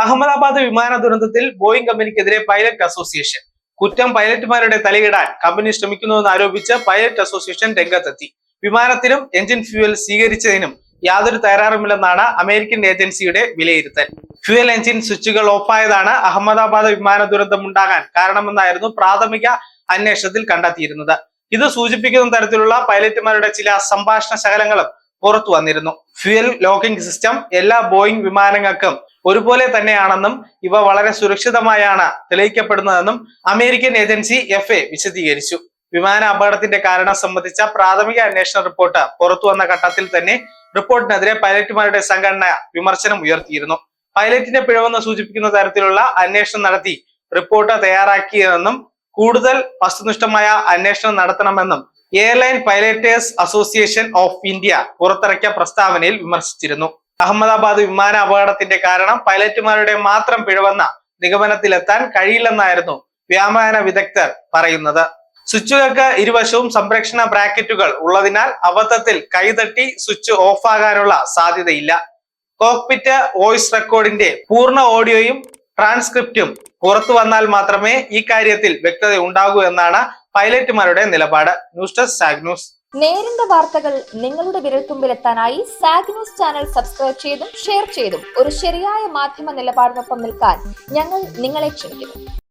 അഹമ്മദാബാദ് വിമാന ദുരന്തത്തിൽ Boeing കമ്പനിക്കെതിരെ pilot association. കുറ്റം പൈലറ്റുമാരുടെ തലയിടാൻ കമ്പനി ശ്രമിക്കുന്നുവെന്ന് ആരോപിച്ച് പൈലറ്റ് അസോസിയേഷൻ രംഗത്തെത്തി. വിമാനത്തിനും എഞ്ചിൻ ഫ്യൂവൽ സ്വീകരിച്ചതിനും യാതൊരു തകരാറുമില്ലെന്നാണ് അമേരിക്കൻ ഏജൻസിയുടെ വിലയിരുത്തൽ. ഫ്യൂവൽ എഞ്ചിൻ സ്വിച്ചുകൾ ഓഫായതാണ് അഹമ്മദാബാദ് വിമാന ദുരന്തം ഉണ്ടാകാൻ കാരണമെന്നായിരുന്നു പ്രാഥമിക അന്വേഷണത്തിൽ കണ്ടെത്തിയിരുന്നത്. ഇത് സൂചിപ്പിക്കുന്ന തരത്തിലുള്ള പൈലറ്റുമാരുടെ ചില സംഭാഷണ ശകലങ്ങളും പുറത്തു വന്നിരുന്നു. ഫ്യൂവൽ ലോക്കിംഗ് സിസ്റ്റം എല്ലാ ബോയിംഗ് വിമാനങ്ങൾക്കും ഒരുപോലെ തന്നെയാണെന്നും ഇവ വളരെ സുരക്ഷിതമായാണ് തെളിയിക്കപ്പെടുന്നതെന്നും അമേരിക്കൻ ഏജൻസി FAA വിശദീകരിച്ചു. വിമാന അപകടത്തിന്റെ കാരണം സംബന്ധിച്ച പ്രാഥമിക അന്വേഷണ റിപ്പോർട്ട് പുറത്തു വന്ന ഘട്ടത്തിൽ തന്നെ റിപ്പോർട്ടിനെതിരെ പൈലറ്റുമാരുടെ സംഘടന വിമർശനം ഉയർത്തിയിരുന്നു. പൈലറ്റിന്റെ പിഴവെന്ന് സൂചിപ്പിക്കുന്ന തരത്തിലുള്ള അന്വേഷണം നടത്തി റിപ്പോർട്ട് തയ്യാറാക്കിയതെന്നും കൂടുതൽ വസ്തുനിഷ്ഠമായ അന്വേഷണം നടത്തണമെന്നും എയർലൈൻ പൈലറ്റേഴ്സ് അസോസിയേഷൻ ഓഫ് ഇന്ത്യ പുറത്തിറക്കിയ പ്രസ്താവനയിൽ വിമർശിച്ചിരുന്നു. അഹമ്മദാബാദ് വിമാന അപകടത്തിന്റെ കാരണം പൈലറ്റുമാരുടെ മാത്രം പിഴവെന്ന നിഗമനത്തിലെത്താൻ കഴിയില്ലെന്നായിരുന്നു വ്യോമയാന വിദഗ്ധർ പറയുന്നത്. സ്വിച്ചുകൾക്ക് ഇരുവശവും സംരക്ഷണ ബ്രാക്കറ്റുകൾ ഉള്ളതിനാൽ അബദ്ധത്തിൽ കൈതട്ടി സ്വിച്ച് ഓഫാകാനുള്ള സാധ്യതയില്ല. കോക്പിറ്റ് വോയിസ് റെക്കോർഡിന്റെ പൂർണ്ണ ഓഡിയോയും ട്രാൻസ്ക്രിപ്റ്റും പുറത്തു വന്നാൽ മാത്രമേ ഈ കാര്യത്തിൽ വ്യക്തത ഉണ്ടാകൂ എന്നാണ് പൈലറ്റുമാരുടെ നിലപാട്. News desk zag news. നേരിന്റെ വാർത്തകൾ നിങ്ങളുടെ വിരൽത്തുമ്പിലെത്താനായി സാഗ് ന്യൂസ് ചാനൽ സബ്സ്ക്രൈബ് ചെയ്തും ഷെയർ ചെയ്തും ഒരു ശരിയായ മാധ്യമ നിലപാടിനൊപ്പം നിൽക്കാൻ ഞങ്ങൾ നിങ്ങളെ ക്ഷണിക്കുന്നു.